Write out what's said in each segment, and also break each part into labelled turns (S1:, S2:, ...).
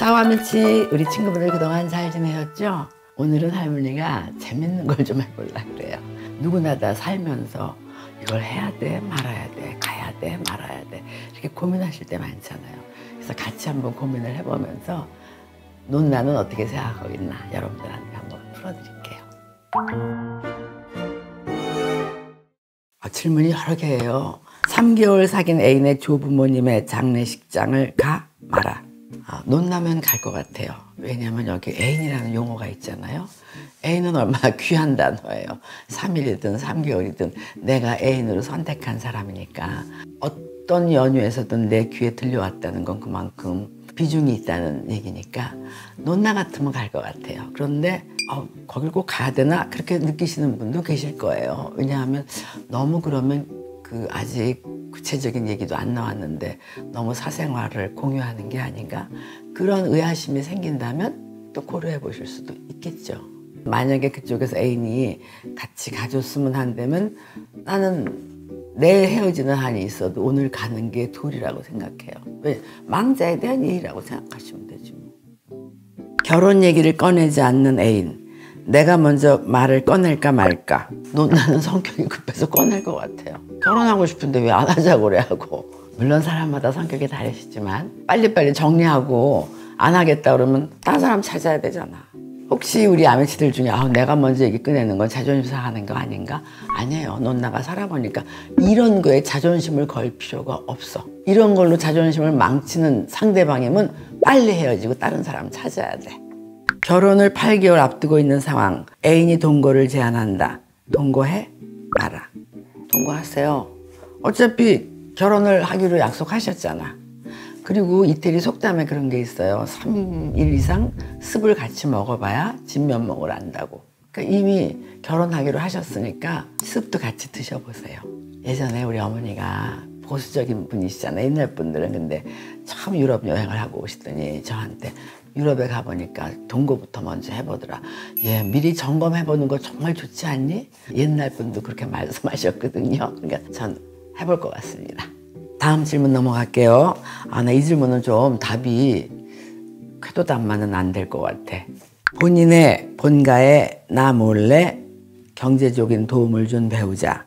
S1: 사와미치 우리 친구분들 그동안 잘 지내셨죠? 오늘은 할머니가 재밌는 걸 좀 해보려고 그래요. 누구나 다 살면서 이걸 해야 돼 말아야 돼 가야 돼 말아야 돼 이렇게 고민하실 때 많잖아요. 그래서 같이 한번 고민을 해보면서 논나는 어떻게 생각하고 있나 여러분들한테 한번 풀어드릴게요. 질문이 여러 개예요. 3개월 사귄 애인의 조부모님의 장례식장을 가 마라. 논나면 갈 것 같아요. 왜냐하면 여기 애인이라는 용어가 있잖아요. 애인은 얼마나 귀한 단어예요. 3일이든 3개월이든 내가 애인으로 선택한 사람이니까 어떤 연유에서든 내 귀에 들려왔다는 건 그만큼 비중이 있다는 얘기니까 논나 같으면 갈 것 같아요. 그런데 거길 꼭 가야 되나? 그렇게 느끼시는 분도 계실 거예요. 왜냐하면 너무 그러면 아직 구체적인 얘기도 안 나왔는데 너무 사생활을 공유하는 게 아닌가? 그런 의아심이 생긴다면 또 고려해 보실 수도 있겠죠. 만약에 그쪽에서 애인이 같이 가줬으면 한다면 나는 내일 헤어지는 한이 있어도 오늘 가는 게 도리라고 생각해요. 왜? 망자에 대한 일이라고 생각하시면 되지 뭐. 결혼 얘기를 꺼내지 않는 애인. 내가 먼저 말을 꺼낼까 말까. 나는 성격이 급해서 꺼낼 것 같아요. 결혼하고 싶은데 왜 안 하자고 그래 하고. 물론 사람마다 성격이 다르시지만 빨리빨리 정리하고 안 하겠다 그러면 다른 사람 찾아야 되잖아. 혹시 우리 아미치들 중에 내가 먼저 얘기 꺼내는 건 자존심 상하는 거 아닌가? 아니에요. 논나가 살아보니까 이런 거에 자존심을 걸 필요가 없어. 이런 걸로 자존심을 망치는 상대방이면 빨리 헤어지고 다른 사람 찾아야 돼. 결혼을 8개월 앞두고 있는 상황. 애인이 동거를 제안한다. 동거해? 마라. 동거하세요. 어차피 결혼을 하기로 약속하셨잖아. 그리고 이태리 속담에 그런 게 있어요. 3일 이상 습을 같이 먹어봐야 진면목을 안다고. 그러니까 이미 결혼하기로 하셨으니까 습도 같이 드셔보세요. 예전에 우리 어머니가 보수적인 분이시잖아요. 옛날 분들은. 근데 처음 유럽 여행을 하고 오시더니 저한테 유럽에 가보니까 동거부터 먼저 해보더라. 미리 점검해보는 거 정말 좋지 않니? 옛날 분도 그렇게 말씀하셨거든요. 그러니까 전 해볼 것 같습니다. 다음 질문 넘어갈게요. 나 이 질문은 좀 답이 쾌도담만은 안 될 것 같아. 본인의 본가에 나 몰래 경제적인 도움을 준 배우자.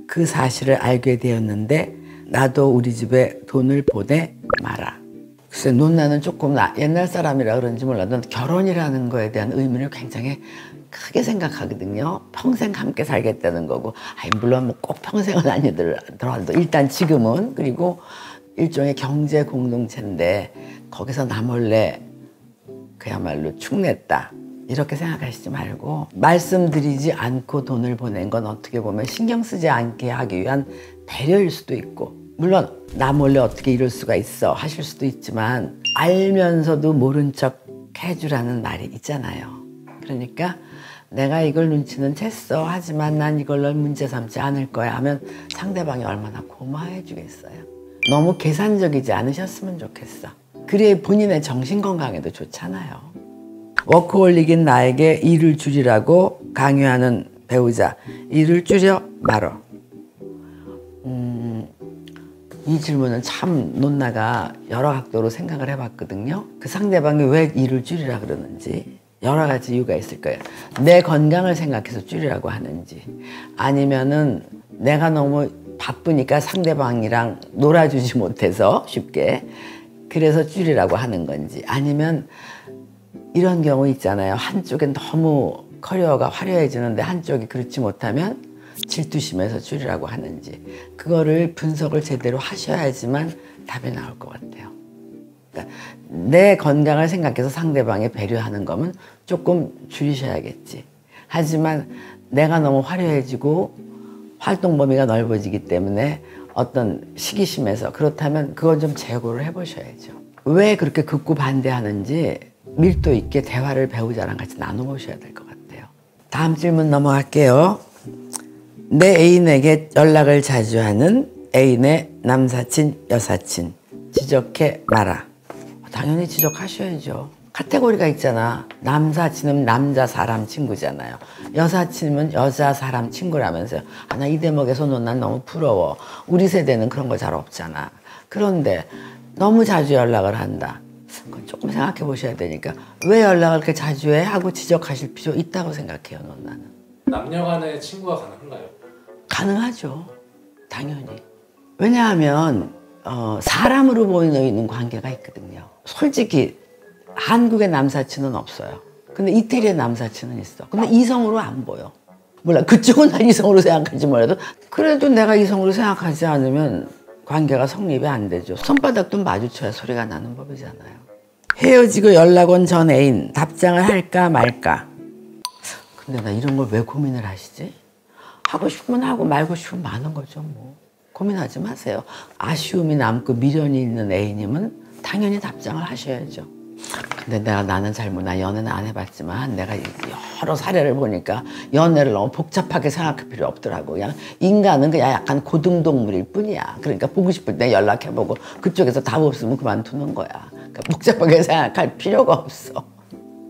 S1: 그 사실을 알게 되었는데 나도 우리 집에 돈을 보내 마라. 글쎄 논나는 조금 옛날 사람이라 그런지 몰라도 결혼이라는 거에 대한 의미를 굉장히 크게 생각하거든요. 평생 함께 살겠다는 거고 물론 꼭 평생은 아니더라도 일단 지금은 그리고 일종의 경제 공동체인데 거기서 나 몰래 그야말로 축냈다 이렇게 생각하시지 말고 말씀드리지 않고 돈을 보낸 건 어떻게 보면 신경 쓰지 않게 하기 위한 배려일 수도 있고 물론 나 몰래 어떻게 이럴 수가 있어 하실 수도 있지만 알면서도 모른 척 해주라는 말이 있잖아요. 그러니까 내가 이걸 눈치는 챘어 하지만 난 이걸 널 문제 삼지 않을 거야 하면 상대방이 얼마나 고마워해 주겠어요. 너무 계산적이지 않으셨으면 좋겠어. 그래야 본인의 정신건강에도 좋잖아요. 워크홀릭인 나에게 일을 줄이라고 강요하는 배우자. 일을 줄여 말어. 이 질문은 참 논나가 여러 각도로 생각을 해봤거든요. 그 상대방이 왜 일을 줄이라 그러는지 여러 가지 이유가 있을 거예요. 내 건강을 생각해서 줄이라고 하는지 아니면은 내가 너무 바쁘니까 상대방이랑 놀아주지 못해서 쉽게 그래서 줄이라고 하는 건지 아니면 이런 경우 있잖아요. 한쪽엔 너무 커리어가 화려해지는데 한쪽이 그렇지 못하면 질투심에서 줄이라고 하는지 그거를 분석을 제대로 하셔야지만 답이 나올 것 같아요. 그러니까 내 건강을 생각해서 상대방에 배려하는 거면 조금 줄이셔야겠지. 하지만 내가 너무 화려해지고 활동 범위가 넓어지기 때문에 어떤 시기심에서 그렇다면 그건 좀 재고를 해보셔야죠. 왜 그렇게 극구 반대하는지 밀도 있게 대화를 배우자랑 같이 나눠보셔야 될 것 같아요. 다음 질문 넘어갈게요. 내 애인에게 연락을 자주 하는 애인의 남사친, 여사친 지적해 마라. 당연히 지적하셔야죠. 카테고리가 있잖아. 남사친은 남자 사람 친구잖아요. 여사친은 여자 사람 친구라면서요. 나 이 대목에서 난 너무 부러워. 우리 세대는 그런 거 잘 없잖아. 그런데 너무 자주 연락을 한다. 그건 조금 생각해 보셔야 되니까 왜 연락을 그렇게 자주 해? 하고 지적하실 필요 있다고 생각해요. 나는.
S2: 남녀 간의 친구가 가능한가요?
S1: 가능하죠. 당연히. 왜냐하면 사람으로 보이는 관계가 있거든요. 솔직히 한국의 남사친은 없어요. 근데 이태리의 남사친은 있어. 근데 이성으로 안 보여. 몰라. 그쪽은 난 이성으로 생각할지 몰라도 그래도 내가 이성으로 생각하지 않으면 관계가 성립이 안 되죠. 손바닥도 마주쳐야 소리가 나는 법이잖아요. 헤어지고 연락 온 전 애인 답장을 할까 말까. 근데 나 이런 걸 왜 고민을 하시지? 하고 싶으면 하고 말고 싶으면 마는 거죠. 뭐 고민하지 마세요. 아쉬움이 남고 미련이 있는 애인이면 당연히 답장을 하셔야죠. 근데 나는 나 연애는 안 해봤지만 내가 여러 사례를 보니까 연애를 너무 복잡하게 생각할 필요 없더라고. 그냥 인간은 그냥 약간 고등동물일 뿐이야. 그러니까 보고 싶을 때 연락해보고 그쪽에서 답 없으면 그만두는 거야. 그러니까 복잡하게 생각할 필요가 없어.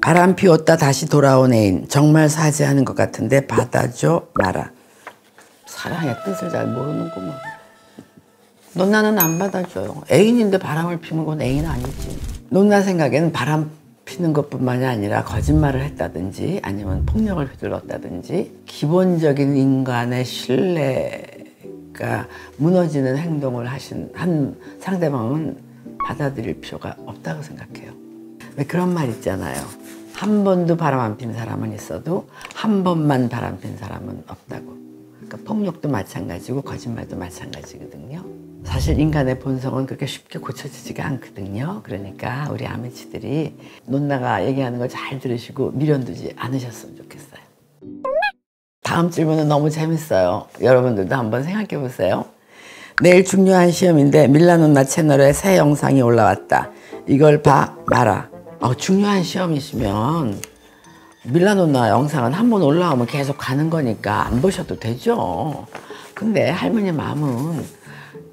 S1: 바람 피웠다 다시 돌아온 애인 정말 사죄하는 것 같은데 받아줘 마라. 사랑의 뜻을 잘 모르는구먼. 넌 나는 안 받아줘요. 애인인데 바람을 피는 건 애인 아니지. 논나 생각에는 바람 피는 것뿐만이 아니라 거짓말을 했다든지 아니면 폭력을 휘둘렀다든지 기본적인 인간의 신뢰가 무너지는 행동을 한 상대방은 받아들일 필요가 없다고 생각해요. 왜 그런 말 있잖아요. 한 번도 바람 안 핀 사람은 있어도 한 번만 바람 핀 사람은 없다고. 그러니까 폭력도 마찬가지고 거짓말도 마찬가지거든요. 사실 인간의 본성은 그렇게 쉽게 고쳐지지가 않거든요. 그러니까 우리 아미치들이 논나가 얘기하는 걸 잘 들으시고 미련 두지 않으셨으면 좋겠어요. 다음 질문은 너무 재밌어요. 여러분들도 한번 생각해 보세요. 내일 중요한 시험인데 밀라논나 채널에 새 영상이 올라왔다. 이걸 봐 마라. 중요한 시험이시면 밀라논나 영상은 한 번 올라오면 계속 가는 거니까 안 보셔도 되죠. 근데 할머니 마음은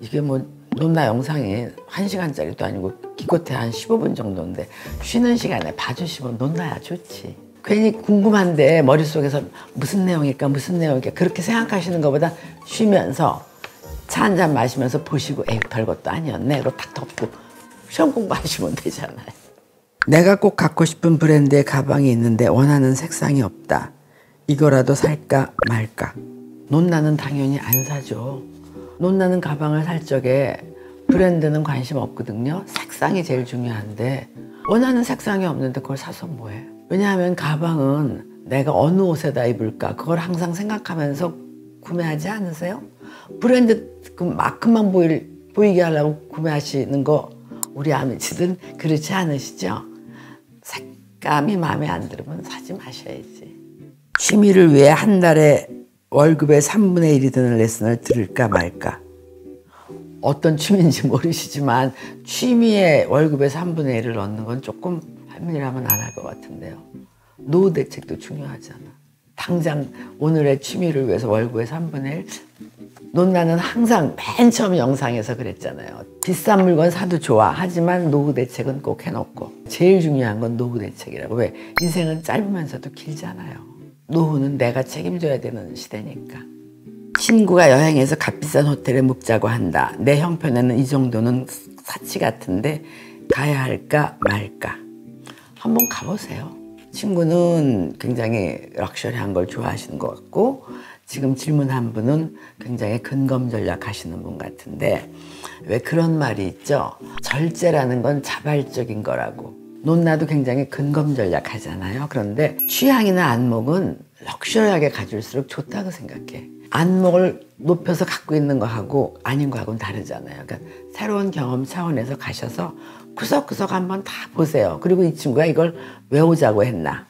S1: 이게 뭐 논나 영상이 1시간짜리도 아니고 기껏해 한 15분 정도인데 쉬는 시간에 봐주시면 논나야 좋지. 괜히 궁금한데 머릿속에서 무슨 내용일까 그렇게 생각하시는 것보다 쉬면서 차 한 잔 마시면서 보시고 에이 별것도 아니었네 이러고 탁 덮고 시험 공부하시면 되잖아요. 내가 꼭 갖고 싶은 브랜드의 가방이 있는데 원하는 색상이 없다. 이거라도 살까 말까. 논나는 당연히 안 사죠. 논나는 가방을 살 적에 브랜드는 관심 없거든요. 색상이 제일 중요한데 원하는 색상이 없는데 그걸 사서 뭐해. 왜냐하면 가방은 내가 어느 옷에다 입을까 그걸 항상 생각하면서 구매하지 않으세요? 브랜드 그 마크만 보이게 하려고 구매하시는 거 우리 아미치들은 그렇지 않으시죠? 색감이 마음에 안 들으면 사지 마셔야지. 취미를 위해 한 달에 월급의 3분의 1이 드는 레슨을 들을까 말까. 어떤 취미인지 모르시지만 취미에 월급의 3분의 1을 얻는 건 조금 할머니라면 안 할 것 같은데요. 노후 대책도 중요하잖아. 당장 오늘의 취미를 위해서 월급의 3분의 1. 논나는 항상 맨 처음 영상에서 그랬잖아요. 비싼 물건 사도 좋아. 하지만 노후 대책은 꼭 해놓고. 제일 중요한 건 노후 대책이라고. 왜? 인생은 짧으면서도 길잖아요. 노후는 내가 책임져야 되는 시대니까. 친구가 여행해서 값비싼 호텔에 묵자고 한다. 내 형편에는 이 정도는 사치 같은데 가야 할까 말까. 한번 가보세요. 친구는 굉장히 럭셔리한 걸 좋아하시는 것 같고 지금 질문한 분은 굉장히 근검 전략 하시는 분 같은데 왜 그런 말이 있죠? 절제라는 건 자발적인 거라고. 논나도 굉장히 근검 전략 하잖아요. 그런데 취향이나 안목은 럭셔리하게 가질수록 좋다고 생각해. 안목을 높여서 갖고 있는 거하고 아닌 거하고는 다르잖아요. 그러니까 새로운 경험 차원에서 가셔서 구석구석 한번 다 보세요. 그리고 이 친구가 이걸 외우자고 했나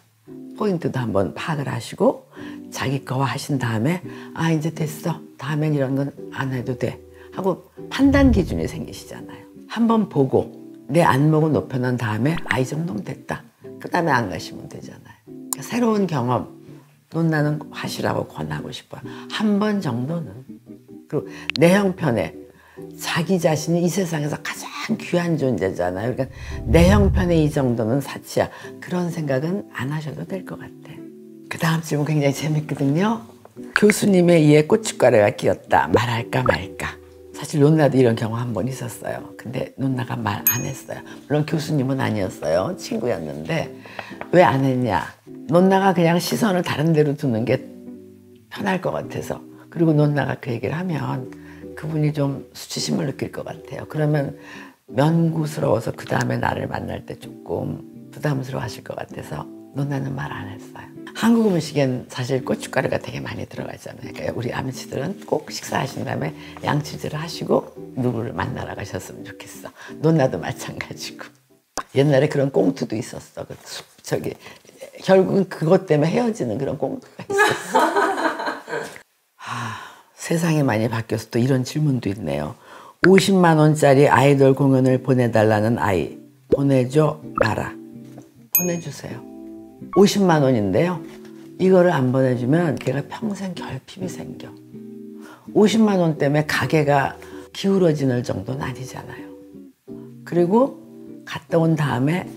S1: 포인트도 한번 파악을 하시고 자기 거화 하신 다음에 아 이제 됐어. 다음엔 이런 건 안 해도 돼. 하고 판단 기준이 생기시잖아요. 한번 보고 내 안목을 높여놓은 다음에 아 이 정도면 됐다. 그 다음에 안 가시면 되잖아요. 그러니까 새로운 경험 논나는 하시라고 권하고 싶어요. 한 번 정도는. 그리고 내 형편에 자기 자신이 이 세상에서 가장 귀한 존재잖아요. 그러니까 내 형편에 이 정도는 사치야. 그런 생각은 안 하셔도 될 것 같아. 그 다음 질문 굉장히 재밌거든요. 교수님에 의해 고춧가루가 끼었다. 말할까 말까. 사실 논나도 이런 경우 한 번 있었어요. 근데 논나가 말 안 했어요. 물론 교수님은 아니었어요. 친구였는데 왜 안 했냐. 논나가 그냥 시선을 다른 데로 두는 게 편할 것 같아서. 그리고 논나가 그 얘기를 하면 그분이 좀 수치심을 느낄 것 같아요. 그러면 면구스러워서 그 다음에 나를 만날 때 조금 부담스러워 하실 것 같아서 논나는 말 안 했어요. 한국 음식엔 사실 고춧가루가 되게 많이 들어가잖아요. 그러니까 우리 아미치들은 꼭 식사하신 다음에 양치질을 하시고 누구를 만나러 가셨으면 좋겠어. 논나도 마찬가지고. 옛날에 그런 꽁투도 있었어. 결국은 그것 때문에 헤어지는 그런 꽁투가 있었어. 세상이 많이 바뀌어서 또 이런 질문도 있네요. 50만 원짜리 아이돌 공연을 보내달라는 아이. 보내줘 마라. 보내주세요. 50만 원인데요. 이거를 안 보내주면 걔가 평생 결핍이 생겨. 50만 원 때문에 가게가 기울어지는 정도는 아니잖아요. 그리고 갔다 온 다음에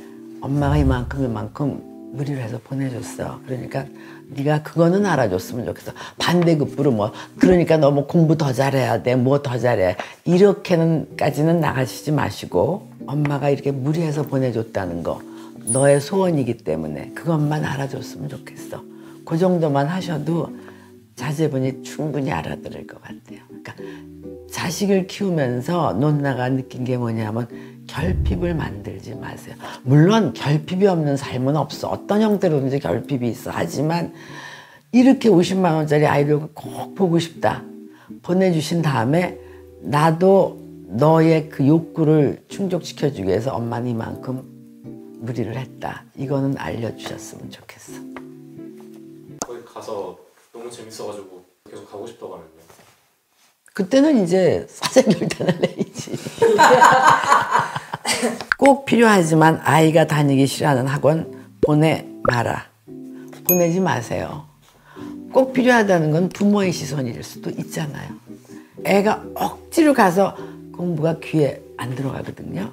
S1: 엄마가 이만큼 무리를 해서 보내줬어. 그러니까 네가 그거는 알아줬으면 좋겠어. 반대급부로 뭐 그러니까 너 뭐 공부 더 잘해야 돼. 뭐 더 잘해. 이렇게는까지는 나가시지 마시고 엄마가 이렇게 무리해서 보내줬다는 거 너의 소원이기 때문에 그것만 알아줬으면 좋겠어. 그 정도만 하셔도 자제분이 충분히 알아들을 것 같아요. 그러니까 자식을 키우면서 논나가 느낀 게 뭐냐면 결핍을 만들지 마세요. 물론 결핍이 없는 삶은 없어. 어떤 형태로든지 결핍이 있어. 하지만 이렇게 50만 원짜리 아이를 꼭 보고 싶다. 보내주신 다음에 나도 너의 그 욕구를 충족시켜주기 위해서 엄마는 이만큼 무리를 했다. 이거는 알려주셨으면 좋겠어.
S2: 거기 가서 너무 재밌어가지고 계속 가고 싶다고 하면요.
S1: 그때는 이제 사생결단을 내야지. 꼭 필요하지만 아이가 다니기 싫어하는 학원 보내 마라. 보내지 마세요. 꼭 필요하다는 건 부모의 시선일 수도 있잖아요. 애가 억지로 가서 공부가 귀에 안 들어가거든요.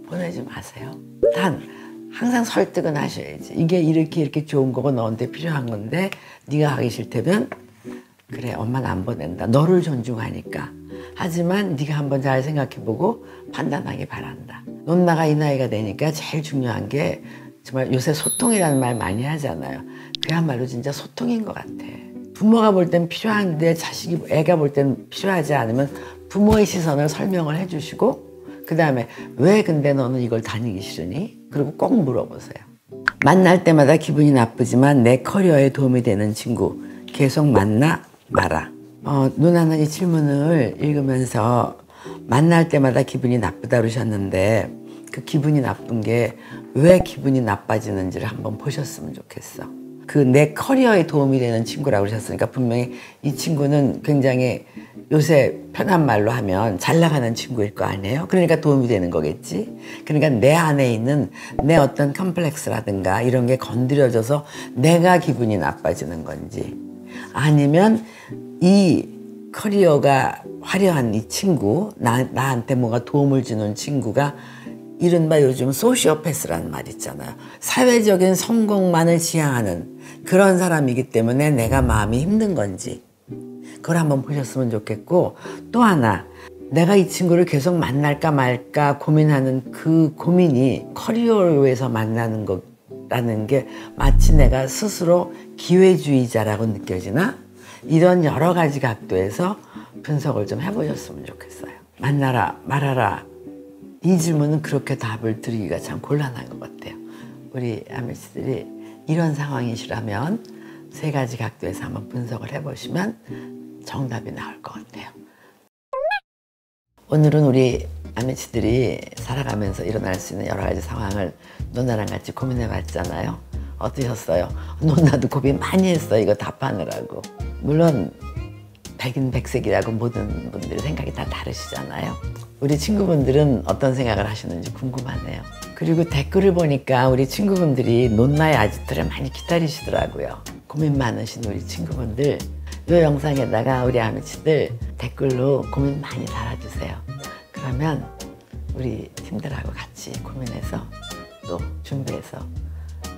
S1: 보내지 마세요. 단 항상 설득은 하셔야지. 이게 이렇게 좋은 거고 너한테 필요한 건데 네가 하기 싫다면 그래 엄마는 안 보낸다. 너를 존중하니까. 하지만 네가 한번 잘 생각해보고 판단하기 바란다. 논나가 이 나이가 되니까 제일 중요한 게 정말 요새 소통이라는 말 많이 하잖아요. 그야말로 진짜 소통인 것 같아. 부모가 볼 땐 필요한데 애가 볼 땐 필요하지 않으면 부모의 시선을 설명을 해주시고 그 다음에 왜 근데 너는 이걸 다니기 싫으니? 그리고 꼭 물어보세요. 만날 때마다 기분이 나쁘지만 내 커리어에 도움이 되는 친구 계속 만나 마라. 누나는 이 질문을 읽으면서 만날 때마다 기분이 나쁘다 그러셨는데 그 기분이 나쁜 게 왜 기분이 나빠지는지를 한번 보셨으면 좋겠어. 그 내 커리어에 도움이 되는 친구라고 그러셨으니까 분명히 이 친구는 굉장히 요새 편한 말로 하면 잘 나가는 친구일 거 아니에요? 그러니까 도움이 되는 거겠지? 그러니까 내 안에 있는 내 어떤 컴플렉스라든가 이런 게 건드려져서 내가 기분이 나빠지는 건지 아니면 이 커리어가 화려한 이 친구, 나한테 뭔가 도움을 주는 친구가 이른바 요즘 소시오패스라는 말 있잖아요. 사회적인 성공만을 지향하는 그런 사람이기 때문에 내가 마음이 힘든 건지 그걸 한번 보셨으면 좋겠고 또 하나 내가 이 친구를 계속 만날까 말까 고민하는 그 고민이 커리어를 위해서 만나는 거라는 게 마치 내가 스스로 기회주의자라고 느껴지나? 이런 여러 가지 각도에서 분석을 좀 해보셨으면 좋겠어요. 만나라 말아라 이 질문은 그렇게 답을 드리기가 참 곤란한 것 같아요. 우리 아미씨들이 이런 상황이시라면 세 가지 각도에서 한번 분석을 해보시면 정답이 나올 것 같아요. 오늘은 우리 아미씨들이 살아가면서 일어날 수 있는 여러 가지 상황을 누나랑 같이 고민해 봤잖아요. 어떠셨어요? 누나도 고민 많이 했어요. 이거 답하느라고. 물론 백인백색이라고 모든 분들의 생각이 다 다르시잖아요. 우리 친구분들은 어떤 생각을 하시는지 궁금하네요. 그리고 댓글을 보니까 우리 친구분들이 논나의 아지트를 많이 기다리시더라고요. 고민 많으신 우리 친구분들 이 영상에다가 우리 아미치들 댓글로 고민 많이 달아주세요. 그러면 우리 팀들하고 같이 고민해서 또 준비해서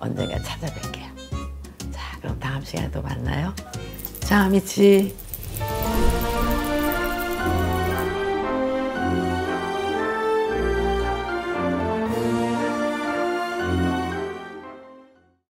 S1: 언젠가 찾아뵐게요. 자, 그럼 다음 시간에 또 만나요. 자, 아미치.